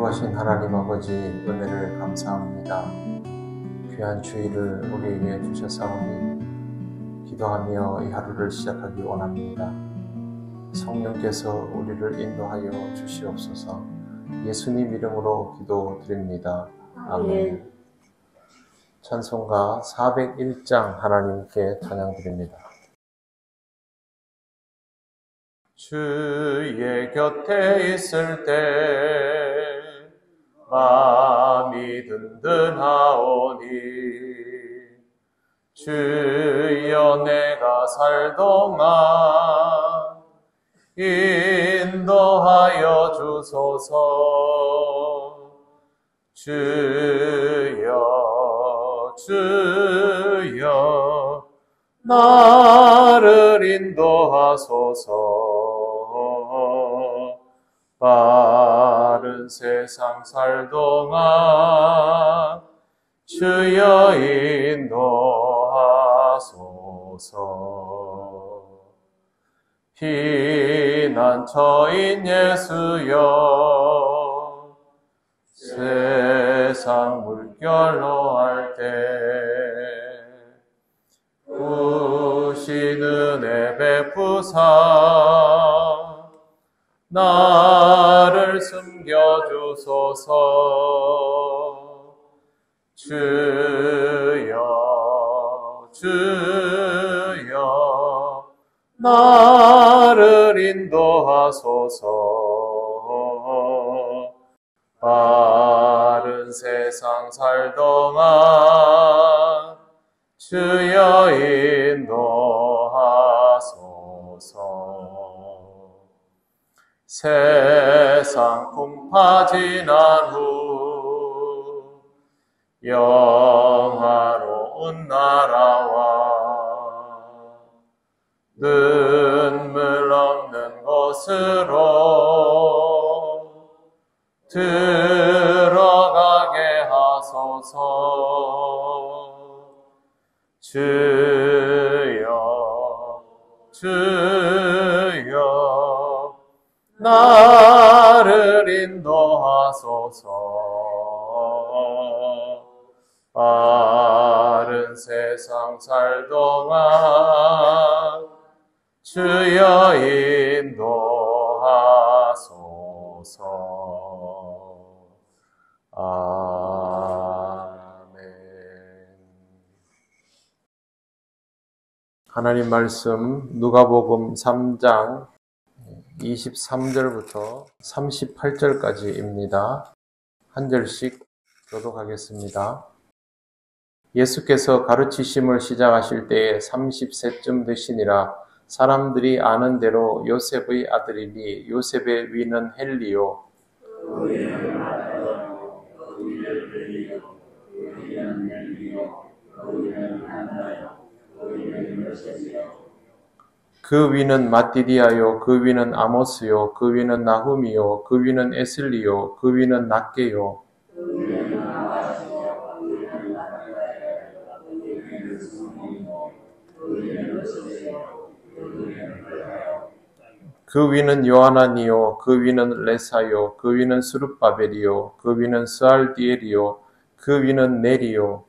전능하신 하나님 아버지, 은혜를 감사합니다. 귀한 주일을 우리에게 주셨사오니 기도하며 이 하루를 시작하기 원합니다. 성령께서 우리를 인도하여 주시옵소서. 예수님 이름으로 기도드립니다. 아멘. 찬송가 401장 하나님께 찬양드립니다. 주의 곁에 있을 때 마음이 든든하오니 주여 내가 살 동안 인도하여 주소서. 주여 나를 인도하소서. 바른 세상 살 동안 주여 인도하소서. 피난처인 예수여 세상 물결로 할 때 부신 은혜 베푸사 나를 숨겨주소서. 주여 나를 인도하소서. 바른 세상 살 동안 주여 인도하소서. 세상 풍파 지난 후 영화로운 나라와 눈물 없는 곳으로 들어가게 하소서. 주여 나를 인도하소서. 바른 세상 살 동안 주여 인도하소서. 아멘. 하나님 말씀 누가복음 3장 23절부터 38절까지입니다. 한 절씩 교독하겠습니다. 예수께서 가르치심을 시작하실 때에 30세쯤 되시니라. 사람들이 아는 대로 요셉의 아들이니 요셉의 위는 헬리요 그 위는 마띠디아요, 그 위는 아모스요, 그 위는 나훔이요, 그 위는 에슬리요, 그 위는 낫게요. 그 위는 요하나니요, 그 위는 레사요, 그 위는 스룹바벨이요, 그 위는 스알디엘이요, 그 위는 네리요.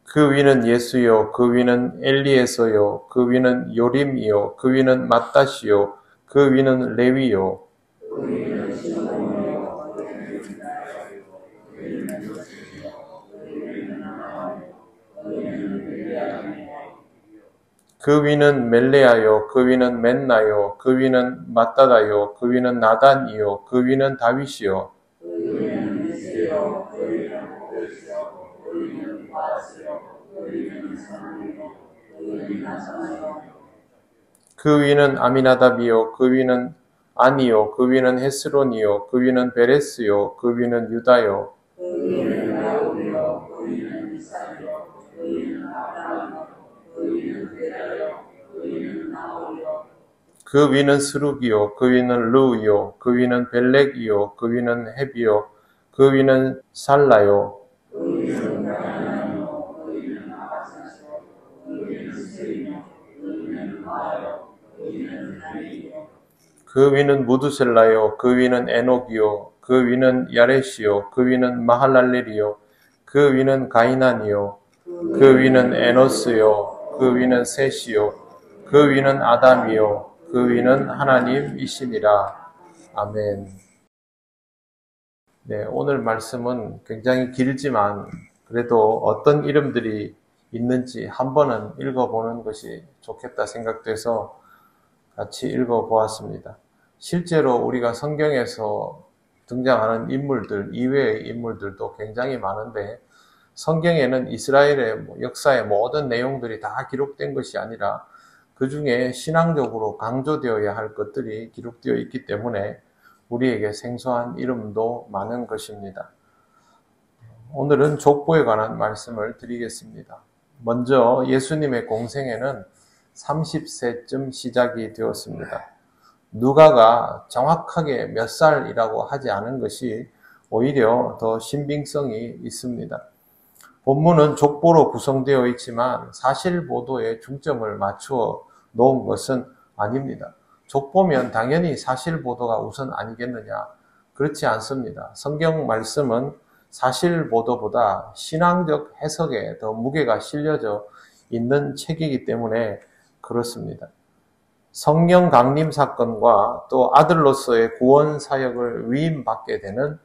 그 위는 예수요, 그 위는 엘리에서요, 그 위는 요림이요, 그 위는 맏다시요, 그 위는 레위요. 그 위는 멜레아요, 그 위는 맨나요, 그 위는 마따다요, 그 위는 나단이요, 그 위는 다윗이요. 그 위는 아미나답이요, 그 위는 아니요, 그 위는 헤스론이요, 그 위는 베레스요, 그 위는 유다요. 그 위는 스룩이요, 그 위는 루이요, 그 위는 벨렉이요, 그 위는 헤비요, 그 위는 살라요. 그 위는 무두셀라요, 그 위는 에녹이요, 그 위는 야렛이요, 그 위는 마할랄렐이요, 그 위는 가이난이요, 그 위는 에노스요, 그 위는 셋이요, 그 위는 아담이요, 그 위는 하나님이시니라. 아멘. 네, 오늘 말씀은 굉장히 길지만 그래도 어떤 이름들이 있는지 한 번은 읽어보는 것이 좋겠다 생각돼서 같이 읽어보았습니다. 실제로 우리가 성경에서 등장하는 인물들 이외의 인물들도 굉장히 많은데 성경에는 이스라엘의 역사의 모든 내용들이 다 기록된 것이 아니라 그 중에 신앙적으로 강조되어야 할 것들이 기록되어 있기 때문에 우리에게 생소한 이름도 많은 것입니다. 오늘은 족보에 관한 말씀을 드리겠습니다. 먼저 예수님의 공생애는 30세쯤 시작이 되었습니다. 누가가 정확하게 몇 살이라고 하지 않은 것이 오히려 더 신빙성이 있습니다. 본문은 족보로 구성되어 있지만 사실 보도에 중점을 맞추어 놓은 것은 아닙니다. 족보면 당연히 사실 보도가 우선 아니겠느냐? 그렇지 않습니다. 성경 말씀은 사실 보도보다 신앙적 해석에 더 무게가 실려져 있는 책이기 때문에 그렇습니다. 성령 강림 사건과 또 아들로서의 구원 사역을 위임받게 되는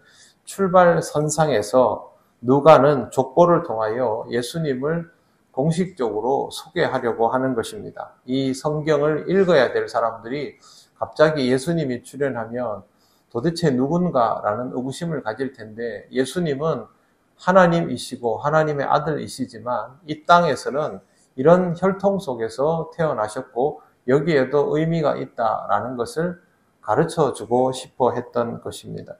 출발선상에서 누가는 족보를 통하여 예수님을 공식적으로 소개하려고 하는 것입니다. 이 성경을 읽어야 될 사람들이 갑자기 예수님이 출현하면 도대체 누군가라는 의구심을 가질 텐데 예수님은 하나님이시고 하나님의 아들이시지만 이 땅에서는 이런 혈통 속에서 태어나셨고 여기에도 의미가 있다라는 것을 가르쳐주고 싶어 했던 것입니다.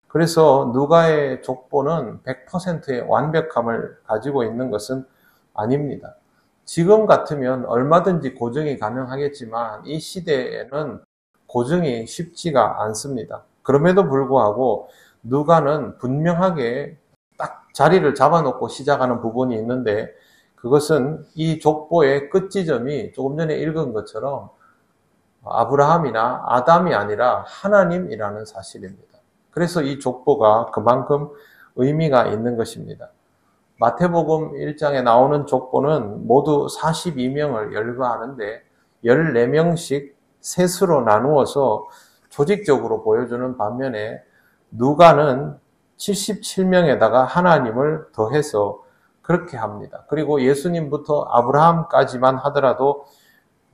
그래서 누가의 족보는 100%의 완벽함을 가지고 있는 것은 아닙니다. 지금 같으면 얼마든지 고증이 가능하겠지만 이 시대에는 고증이 쉽지가 않습니다. 그럼에도 불구하고 누가는 분명하게 딱 자리를 잡아놓고 시작하는 부분이 있는데 그것은 이 족보의 끝지점이 조금 전에 읽은 것처럼 아브라함이나 아담이 아니라 하나님이라는 사실입니다. 그래서 이 족보가 그만큼 의미가 있는 것입니다. 마태복음 1장에 나오는 족보는 모두 42명을 열거하는데 14명씩 셋으로 나누어서 조직적으로 보여주는 반면에 누가는 77명에다가 하나님을 더해서 그렇게 합니다. 그리고 예수님부터 아브라함까지만 하더라도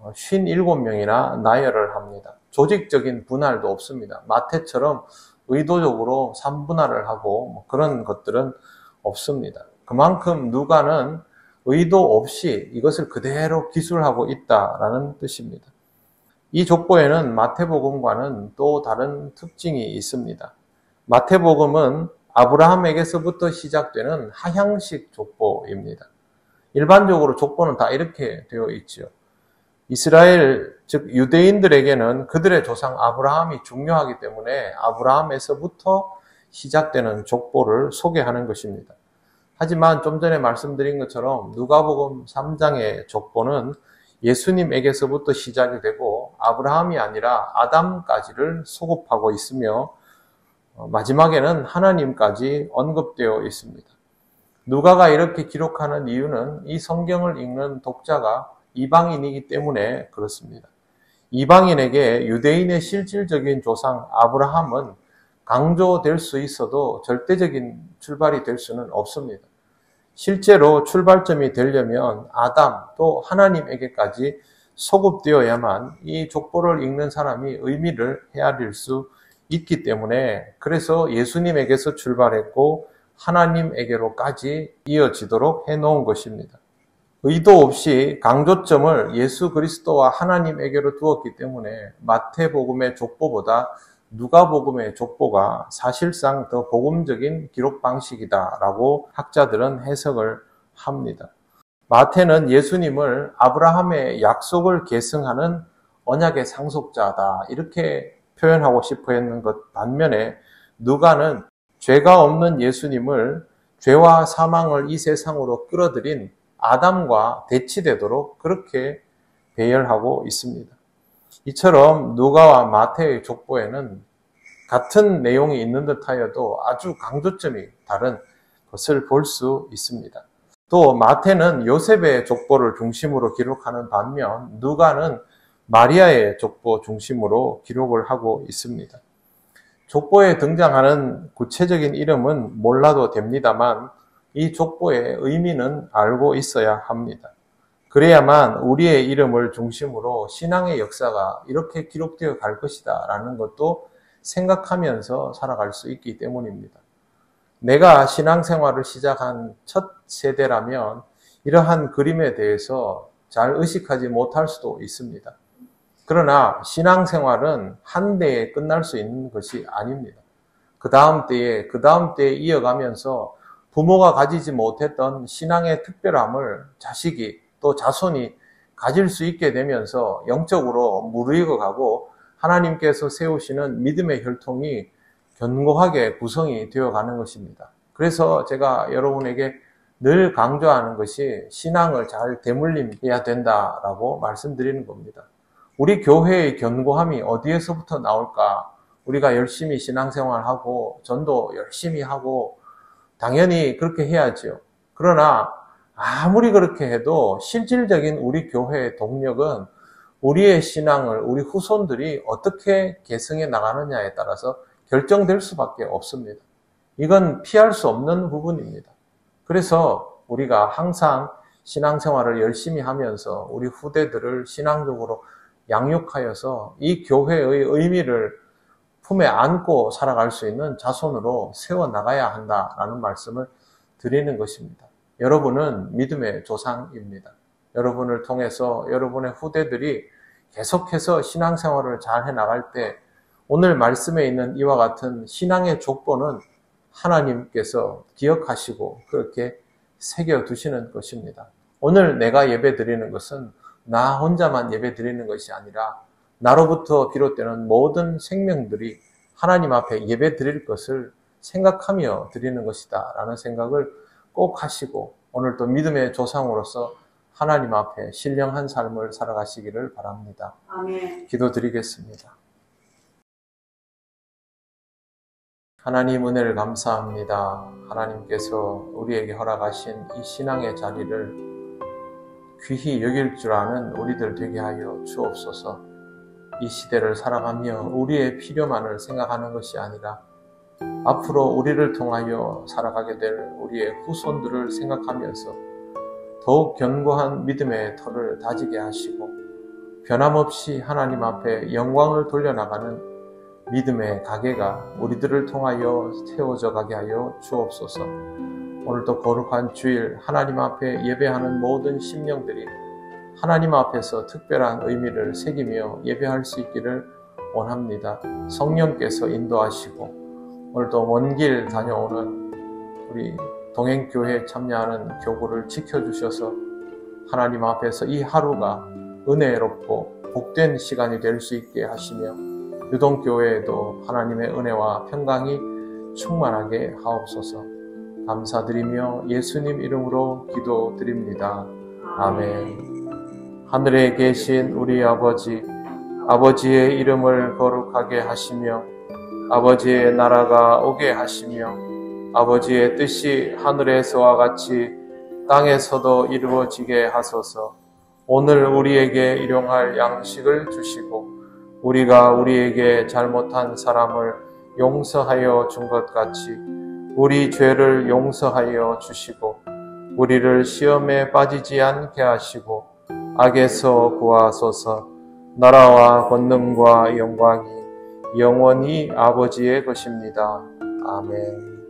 57명이나 나열을 합니다. 조직적인 분할도 없습니다. 마태처럼 의도적으로 3분할을 하고 그런 것들은 없습니다. 그만큼 누가는 의도 없이 이것을 그대로 기술하고 있다라는 뜻입니다. 이 족보에는 마태복음과는 또 다른 특징이 있습니다. 마태복음은 아브라함에게서부터 시작되는 하향식 족보입니다. 일반적으로 족보는 다 이렇게 되어 있죠. 이스라엘, 즉 유대인들에게는 그들의 조상 아브라함이 중요하기 때문에 아브라함에서부터 시작되는 족보를 소개하는 것입니다. 하지만 좀 전에 말씀드린 것처럼 누가복음 3장의 족보는 예수님에게서부터 시작이 되고 아브라함이 아니라 아담까지를 소급하고 있으며 마지막에는 하나님까지 언급되어 있습니다. 누가가 이렇게 기록하는 이유는 이 성경을 읽는 독자가 이방인이기 때문에 그렇습니다. 이방인에게 유대인의 실질적인 조상 아브라함은 강조될 수 있어도 절대적인 출발이 될 수는 없습니다. 실제로 출발점이 되려면 아담 또 하나님에게까지 소급되어야만 이 족보를 읽는 사람이 의미를 헤아릴 수 있기 때문에 그래서 예수님에게서 출발했고 하나님에게로까지 이어지도록 해놓은 것입니다. 의도 없이 강조점을 예수 그리스도와 하나님에게로 두었기 때문에 마태복음의 족보보다 누가복음의 족보가 사실상 더 복음적인 기록 방식이다라고 학자들은 해석을 합니다. 마태는 예수님을 아브라함의 약속을 계승하는 언약의 상속자다 이렇게 표현하고 싶어 했는 것 반면에 누가는 죄가 없는 예수님을 죄와 사망을 이 세상으로 끌어들인 아담과 대치되도록 그렇게 배열하고 있습니다. 이처럼 누가와 마태의 족보에는 같은 내용이 있는 듯하여도 아주 강조점이 다른 것을 볼 수 있습니다. 또 마태는 요셉의 족보를 중심으로 기록하는 반면 누가는 마리아의 족보 중심으로 기록을 하고 있습니다. 족보에 등장하는 구체적인 이름은 몰라도 됩니다만 이 족보의 의미는 알고 있어야 합니다. 그래야만 우리의 이름을 중심으로 신앙의 역사가 이렇게 기록되어 갈 것이다 라는 것도 생각하면서 살아갈 수 있기 때문입니다. 내가 신앙생활을 시작한 첫 세대라면 이러한 그림에 대해서 잘 의식하지 못할 수도 있습니다. 그러나 신앙생활은 한 대에 끝날 수 있는 것이 아닙니다. 그 다음 때에 이어가면서 부모가 가지지 못했던 신앙의 특별함을 자식이 또 자손이 가질 수 있게 되면서 영적으로 무르익어가고 하나님께서 세우시는 믿음의 혈통이 견고하게 구성이 되어가는 것입니다. 그래서 제가 여러분에게 늘 강조하는 것이 신앙을 잘 대물림해야 된다라고 말씀드리는 겁니다. 우리 교회의 견고함이 어디에서부터 나올까? 우리가 열심히 신앙생활하고 전도 열심히 하고 당연히 그렇게 해야죠. 그러나 아무리 그렇게 해도 실질적인 우리 교회의 동력은 우리의 신앙을 우리 후손들이 어떻게 계승해 나가느냐에 따라서 결정될 수밖에 없습니다. 이건 피할 수 없는 부분입니다. 그래서 우리가 항상 신앙생활을 열심히 하면서 우리 후대들을 신앙적으로 양육하여서 이 교회의 의미를 품에 안고 살아갈 수 있는 자손으로 세워나가야 한다라는 말씀을 드리는 것입니다. 여러분은 믿음의 조상입니다. 여러분을 통해서 여러분의 후대들이 계속해서 신앙생활을 잘 해나갈 때 오늘 말씀에 있는 이와 같은 신앙의 족보는 하나님께서 기억하시고 그렇게 새겨두시는 것입니다. 오늘 내가 예배 드리는 것은 나 혼자만 예배 드리는 것이 아니라 나로부터 비롯되는 모든 생명들이 하나님 앞에 예배 드릴 것을 생각하며 드리는 것이다 라는 생각을 꼭 하시고 오늘도 믿음의 조상으로서 하나님 앞에 신령한 삶을 살아가시기를 바랍니다. 아멘. 기도드리겠습니다. 하나님 은혜를 감사합니다. 하나님께서 우리에게 허락하신 이 신앙의 자리를 귀히 여길 줄 아는 우리들 되게 하여 주옵소서. 이 시대를 살아가며 우리의 필요만을 생각하는 것이 아니라 앞으로 우리를 통하여 살아가게 될 우리의 후손들을 생각하면서 더욱 견고한 믿음의 터를 다지게 하시고 변함없이 하나님 앞에 영광을 돌려나가는 믿음의 가게가 우리들을 통하여 세워져 가게 하여 주옵소서. 오늘도 거룩한 주일 하나님 앞에 예배하는 모든 심령들이 하나님 앞에서 특별한 의미를 새기며 예배할 수 있기를 원합니다. 성령께서 인도하시고 오늘도 먼 길 다녀오는 우리 동행교회에 참여하는 교구를 지켜주셔서 하나님 앞에서 이 하루가 은혜롭고 복된 시간이 될 수 있게 하시며 유동교회에도 하나님의 은혜와 평강이 충만하게 하옵소서. 감사드리며 예수님 이름으로 기도드립니다. 아멘. 하늘에 계신 우리 아버지, 아버지의 이름을 거룩하게 하시며 아버지의 나라가 오게 하시며 아버지의 뜻이 하늘에서와 같이 땅에서도 이루어지게 하소서. 오늘 우리에게 일용할 양식을 주시고 우리가 우리에게 잘못한 사람을 용서하여 준 것 같이 우리 죄를 용서하여 주시고 우리를 시험에 빠지지 않게 하시고 악에서 구하소서. 나라와 권능과 영광이 영원히 아버지의 것입니다. 아멘.